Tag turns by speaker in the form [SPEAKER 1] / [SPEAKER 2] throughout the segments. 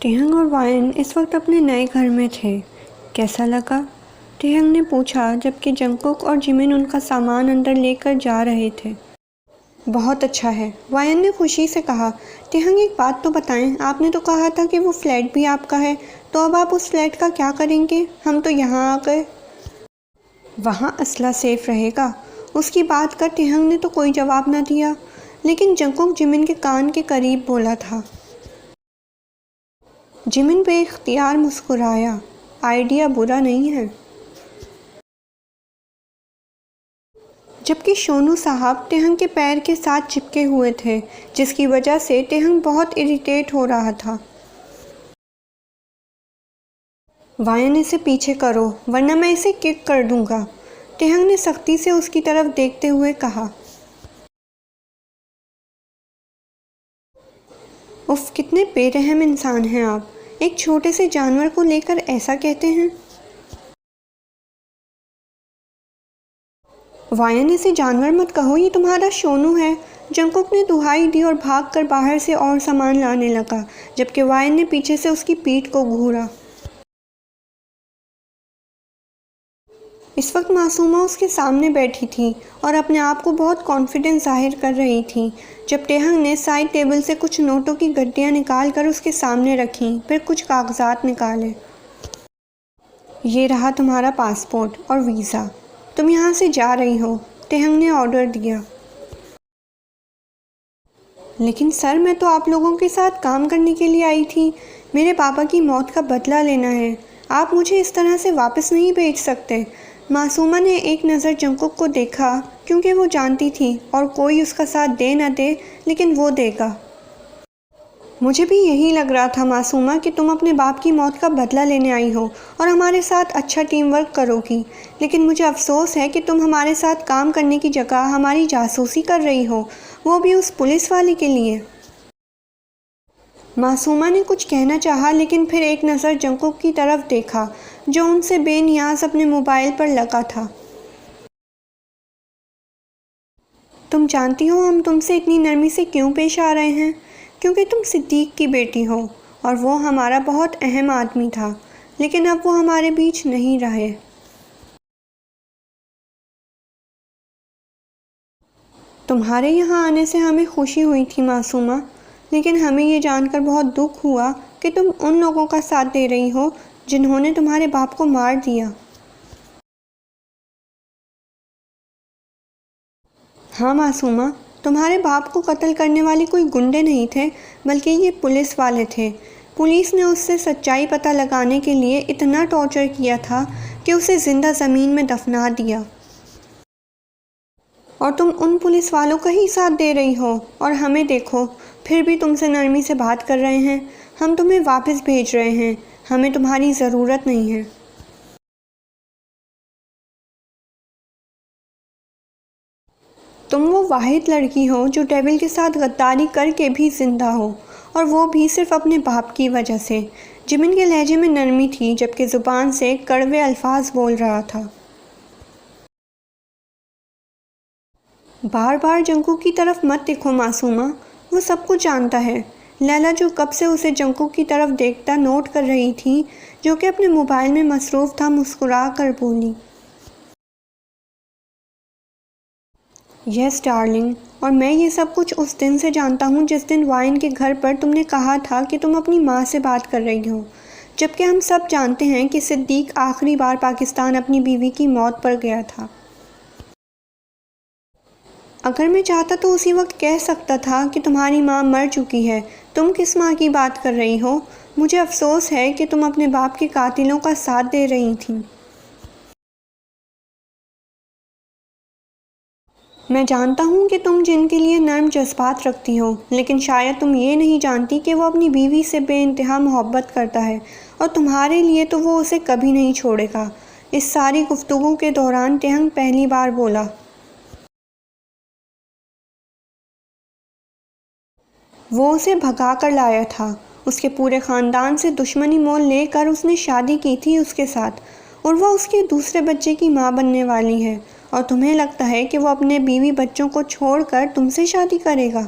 [SPEAKER 1] टेहंग और वायन इस वक्त अपने नए घर में थे। कैसा लगा? टेहंग ने पूछा जबकि जंगकुक और जिमिन उनका सामान अंदर लेकर जा रहे थे। बहुत अच्छा है, वायन ने खुशी से कहा। टेहंग एक बात तो बताएं, आपने तो कहा था कि वो फ्लैट भी आपका है, तो अब आप उस फ्लैट का क्या करेंगे? हम तो यहाँ आ गए। वहाँ असला सेफ रहेगा। उसकी बात कर टेहंग ने तो कोई जवाब न दिया, लेकिन जंगकुक जिमिन के कान के करीब बोला था। जिमिन बेइख्तियार मुस्कुराया। आइडिया बुरा नहीं है। जबकि शोनू साहब टेहंग के पैर के साथ चिपके हुए थे, जिसकी वजह से टेहंग बहुत इरिटेट हो रहा था। वायन इसे पीछे करो वरना मैं इसे किक कर दूंगा, टेहंग ने सख्ती से उसकी तरफ देखते हुए कहा। उफ, कितने बेरहम इंसान हैं आप। एक छोटे से जानवर को लेकर ऐसा कहते हैं। वायन इसे जानवर मत कहो, ये तुम्हारा शोनू है। जंगकुक ने दुहाई दी और भागकर बाहर से और सामान लाने लगा, जबकि वायन ने पीछे से उसकी पीठ को घूरा। इस वक्त मासूमा उसके सामने बैठी थी और अपने आप को बहुत कॉन्फिडेंस जाहिर कर रही थी। जब टेहंग ने साइड टेबल से कुछ नोटों की गड्डियाँ निकाल कर उसके सामने रखीं, फिर कुछ कागजात निकाले। ये रहा तुम्हारा पासपोर्ट और वीज़ा, तुम यहाँ से जा रही हो, टेहंग ने ऑर्डर दिया। लेकिन सर, मैं तो आप लोगों के साथ काम करने के लिए आई थी। मेरे पापा की मौत का बदला लेना है। आप मुझे इस तरह से वापस नहीं भेज सकते। मासूमा ने एक नज़र जंगकुक को देखा, क्योंकि वो जानती थी और कोई उसका साथ दे न दे, लेकिन वो देगा। मुझे भी यही लग रहा था मासूमा कि तुम अपने बाप की मौत का बदला लेने आई हो और हमारे साथ अच्छा टीम वर्क करोगी, लेकिन मुझे अफसोस है कि तुम हमारे साथ काम करने की जगह हमारी जासूसी कर रही हो, वो भी उस पुलिस वाले के लिए। मासूमा ने कुछ कहना चाहा, लेकिन फिर एक नज़र जंगकुक की तरफ देखा, जो उनसे बेनियाज अपने मोबाइल पर लगा था। तुम जानती हो हम तुमसे इतनी नरमी से क्यों पेश आ रहे हैं? क्योंकि तुम सिद्दीक की बेटी हो और वो हमारा बहुत अहम आदमी था, लेकिन अब वो हमारे बीच नहीं रहे। तुम्हारे यहाँ आने से हमें खुशी हुई थी मासूमा, लेकिन हमें ये जानकर बहुत दुख हुआ कि तुम उन लोगों का साथ दे रही हो जिन्होंने तुम्हारे बाप को मार दिया। हाँ मासूमा, तुम्हारे बाप को कत्ल करने वाले कोई गुंडे नहीं थे, बल्कि ये पुलिस वाले थे। पुलिस ने उससे सच्चाई पता लगाने के लिए इतना टॉर्चर किया था कि उसे ज़िंदा ज़मीन में दफना दिया। और तुम उन पुलिस वालों का ही साथ दे रही हो, और हमें देखो, फिर भी तुमसे नरमी से बात कर रहे हैं। हम तुम्हें वापस भेज रहे हैं, हमें तुम्हारी ज़रूरत नहीं है। तुम वो वाहिद लड़की हो जो डेविल के साथ गद्दारी करके भी जिंदा हो, और वो भी सिर्फ अपने बाप की वजह से। जिमिन के लहजे में नरमी थी, जबकि ज़ुबान से कड़वे अल्फाज बोल रहा था। बार बार जंकू की तरफ मत देखो मासूमा, वो सब कुछ जानता है। लैला, जो कब से उसे जंकू की तरफ देखता नोट कर रही थी, जो कि अपने मोबाइल में मसरूफ़ था, मुस्कुरा कर बोली, यस डार्लिंग, और मैं ये सब कुछ उस दिन से जानता हूँ जिस दिन वाइन के घर पर तुमने कहा था कि तुम अपनी माँ से बात कर रही हो, जबकि हम सब जानते हैं कि सिद्दीक आखिरी बार पाकिस्तान अपनी बीवी की मौत पर गया था। अगर मैं चाहता तो उसी वक्त कह सकता था कि तुम्हारी माँ मर चुकी है, तुम किस माँ की बात कर रही हो? मुझे अफसोस है कि तुम अपने बाप के कातिलों का साथ दे रही थी। मैं जानता हूँ कि तुम जिनके लिए नर्म जज्बात रखती हो, लेकिन शायद तुम ये नहीं जानती कि वो अपनी बीवी से बेइंतहा मोहब्बत करता है, और तुम्हारे लिए तो वो उसे कभी नहीं छोड़ेगा। इस सारी गुफ्तगू के दौरान टेहंग पहली बार बोला। वो उसे भगा कर लाया था। उसके पूरे ख़ानदान से दुश्मनी मोल लेकर उसने शादी की थी उसके साथ, और वह उसके दूसरे बच्चे की माँ बनने वाली है, और तुम्हें लगता है कि वो अपने बीवी बच्चों को छोड़कर तुमसे शादी करेगा?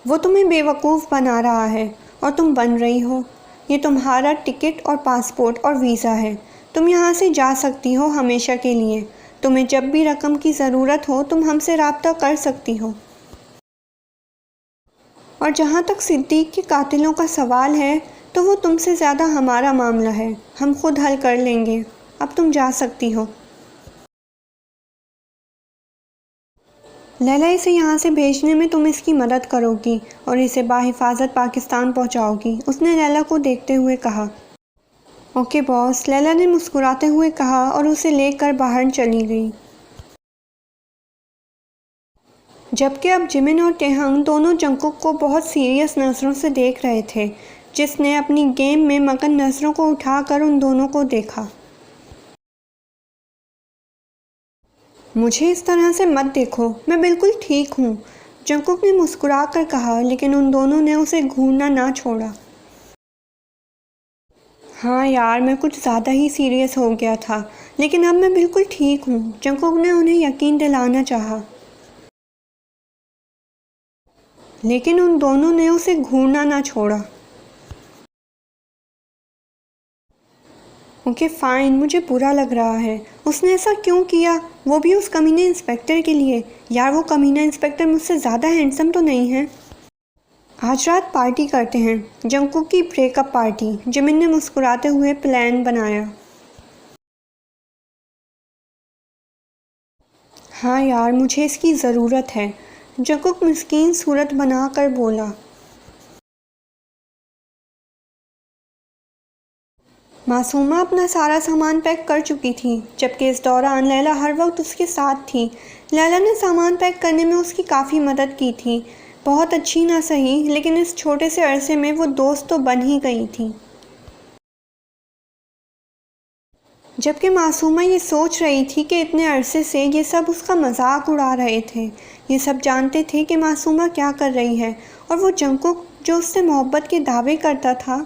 [SPEAKER 1] वो तुम्हें बेवकूफ़ बना रहा है और तुम बन रही हो। ये तुम्हारा टिकट और पासपोर्ट और वीज़ा है। तुम यहाँ से जा सकती हो हमेशा के लिए। तुम्हें जब भी रकम की ज़रूरत हो तुम हमसे रब्ता कर सकती हो। और जहाँ तक सिद्दीक के कातिलों का सवाल है तो वो तुमसे ज़्यादा हमारा मामला है, हम खुद हल कर लेंगे। अब तुम जा सकती हो। लैला, इसे यहाँ से भेजने में तुम इसकी मदद करोगी और इसे बाहिफाजत पाकिस्तान पहुँचाओगी, उसने लैला को देखते हुए कहा। ओके बॉस, लैला ने मुस्कुराते हुए कहा और उसे लेकर बाहर चली गई। जबकि अब जिमिन और टेहंग दोनों जंगकुक को बहुत सीरियस नज़रों से देख रहे थे, जिसने अपनी गेम में मगन नज़रों को उठाकर उन दोनों को देखा। मुझे इस तरह से मत देखो, मैं बिल्कुल ठीक हूँ, जंगकुक ने मुस्कुरा कर कहा, लेकिन उन दोनों ने उसे घूरना ना छोड़ा। हाँ यार, मैं कुछ ज़्यादा ही सीरियस हो गया था, लेकिन अब मैं बिल्कुल ठीक हूँ, जंगकुक ने उन्हें यकीन दिलाना चाहा। लेकिन उन दोनों ने उसे घूरना ना छोड़ा। ओके फाइन, मुझे बुरा लग रहा है। उसने ऐसा क्यों किया, वो भी उस कमीने इंस्पेक्टर के लिए। यार, वो कमीना इंस्पेक्टर मुझसे ज़्यादा हैंडसम तो नहीं है। आज रात पार्टी करते हैं, जंगकुक की ब्रेकअप पार्टी, जिमिन ने मुस्कुराते हुए प्लान बनाया। हाँ यार, मुझे इसकी ज़रूरत है, जंगकुक मिस्कीन सूरत बनाकर बोला। मासूमा अपना सारा सामान पैक कर चुकी थी, जबकि इस दौरान लैला हर वक्त उसके साथ थी। लैला ने सामान पैक करने में उसकी काफ़ी मदद की थी, बहुत अच्छी ना सही, लेकिन इस छोटे से अरसे में वो दोस्त तो बन ही गई थी। जबकि मासूमा ये सोच रही थी कि इतने अरसे से ये सब उसका मजाक उड़ा रहे थे। ये सब जानते थे कि मासूमा क्या कर रही है, और वो जंगकुक जो उससे मोहब्बत के दावे करता था,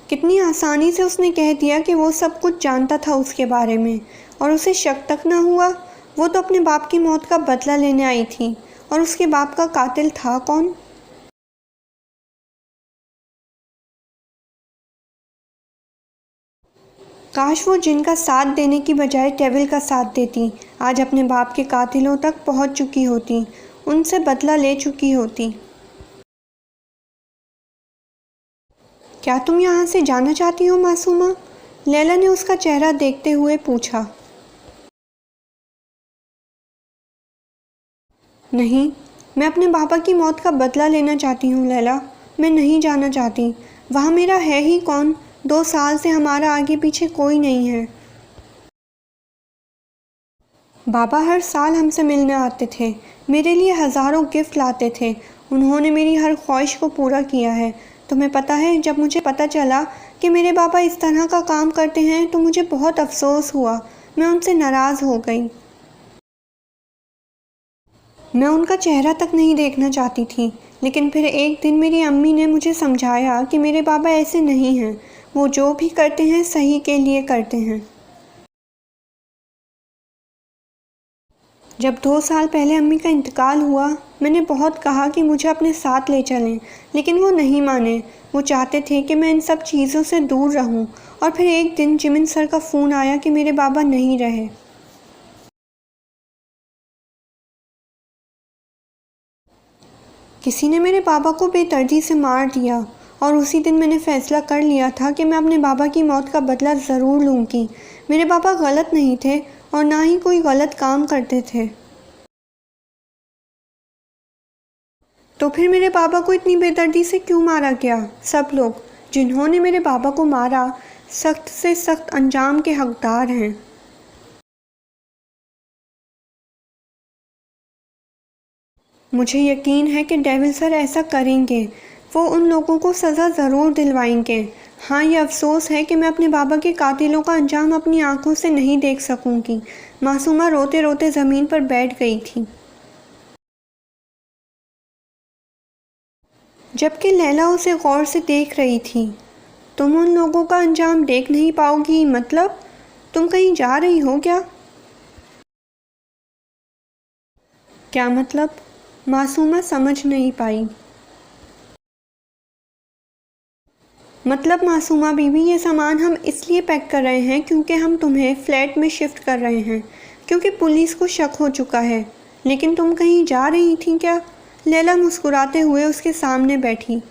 [SPEAKER 1] कितनी आसानी से उसने कह दिया कि वो सब कुछ जानता था उसके बारे में, और उसे शक तक न हुआ। वो तो अपने बाप की मौत का बदला लेने आई थी, और उसके बाप का कातिल था कौन? काश वो जिनका साथ देने की बजाय टेविल का साथ देती, आज अपने बाप के कातिलों तक पहुंच चुकी होती, उनसे बदला ले चुकी होती। क्या तुम यहाँ से जाना चाहती हो मासूमा? लैला ने उसका चेहरा देखते हुए पूछा। नहीं, मैं अपने पापा की मौत का बदला लेना चाहती हूँ लैला, मैं नहीं जाना चाहती। वहाँ मेरा है ही कौन? 2 साल से हमारा आगे पीछे कोई नहीं है। बाबा हर साल हमसे मिलने आते थे, मेरे लिए हज़ारों गिफ्ट लाते थे, उन्होंने मेरी हर ख्वाहिश को पूरा किया है। तुम्हें पता है, जब मुझे पता चला कि मेरे पापा इस तरह का काम करते हैं तो मुझे बहुत अफसोस हुआ, मैं उनसे नाराज़ हो गई। मैं उनका चेहरा तक नहीं देखना चाहती थी, लेकिन फिर एक दिन मेरी अम्मी ने मुझे समझाया कि मेरे पापा ऐसे नहीं हैं, वो जो भी करते हैं सही के लिए करते हैं। जब 2 साल पहले अम्मी का इंतकाल हुआ, मैंने बहुत कहा कि मुझे अपने साथ ले चलें, लेकिन वो नहीं माने। वो चाहते थे कि मैं इन सब चीज़ों से दूर रहूं, और फिर एक दिन जिमिन सर का फ़ोन आया कि मेरे बाबा नहीं रहे। किसी ने मेरे पापा को बेदर्दी से मार दिया, और उसी दिन मैंने फ़ैसला कर लिया था कि मैं अपने बाबा की मौत का बदला ज़रूर लूँगी। मेरे पापा गलत नहीं थे और ना ही कोई गलत काम करते थे। तो फिर मेरे पापा को इतनी बेदर्दी से क्यों मारा गया? सब लोग जिन्होंने मेरे पापा को मारा सख्त से सख्त अंजाम के हकदार हैं। मुझे यकीन है कि डेविल सर ऐसा करेंगे, वो उन लोगों को सज़ा ज़रूर दिलवाएंगे। हाँ, ये अफसोस है कि मैं अपने बाबा के कातिलों का अंजाम अपनी आंखों से नहीं देख सकूंगी। मासूमा रोते रोते ज़मीन पर बैठ गई थी, जबकि लैला उसे गौर से देख रही थी। तुम उन लोगों का अंजाम देख नहीं पाओगी? मतलब तुम कहीं जा रही हो क्या? क्या मतलब? मासूमा समझ नहीं पाई। मतलब मासूमा बीवी, ये सामान हम इसलिए पैक कर रहे हैं क्योंकि हम तुम्हें फ़्लैट में शिफ्ट कर रहे हैं, क्योंकि पुलिस को शक हो चुका है। लेकिन तुम कहीं जा रही थी क्या? लैला मुस्कुराते हुए उसके सामने बैठी।